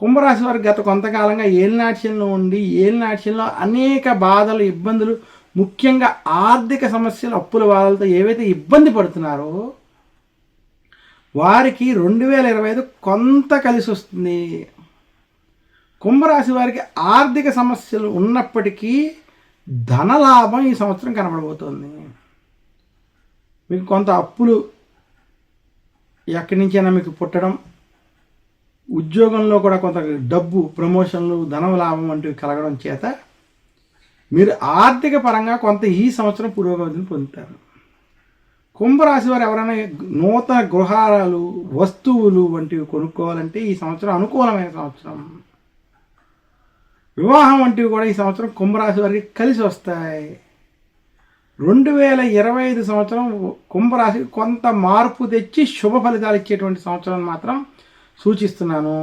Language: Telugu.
కుంభరాశి వారికి గత కొంతకాలంగా ఏలినాట్యంలో ఉండి ఏలినాట్యంలో అనేక బాధలు ఇబ్బందులు, ముఖ్యంగా ఆర్థిక సమస్యలు, అప్పుల బాధలతో ఏవైతే ఇబ్బంది పడుతున్నారో వారికి 2025 కొంత కలిసి వస్తుంది. కుంభరాశి వారికి ఆర్థిక సమస్యలు ఉన్నప్పటికీ ధనలాభం ఈ సంవత్సరం కనబడబోతోంది. మీకు కొంత అప్పులు ఎక్కడి నుంచైనా మీకు పుట్టడం, ఉద్యోగంలో కూడా కొంత డబ్బు, ప్రమోషన్లు, ధనం లాభం వంటివి కలగడం చేత మీరు ఆర్థిక పరంగా కొంత ఈ సంవత్సరం పురోగతిని పొందుతారు. కుంభరాశి వారు ఎవరైనా నూతన గృహాలు, వస్తువులు వంటివి కొనుక్కోవాలంటే ఈ సంవత్సరం అనుకూలమైన సంవత్సరం. వివాహం వంటివి కూడా ఈ సంవత్సరం కుంభరాశి వారికి కలిసి వస్తాయి. 2025 సంవత్సరం కుంభరాశికి కొంత మార్పు తెచ్చి శుభ ఫలితాలు ఇచ్చేటువంటి సంవత్సరం మాత్రం సూచిస్తున్నాను.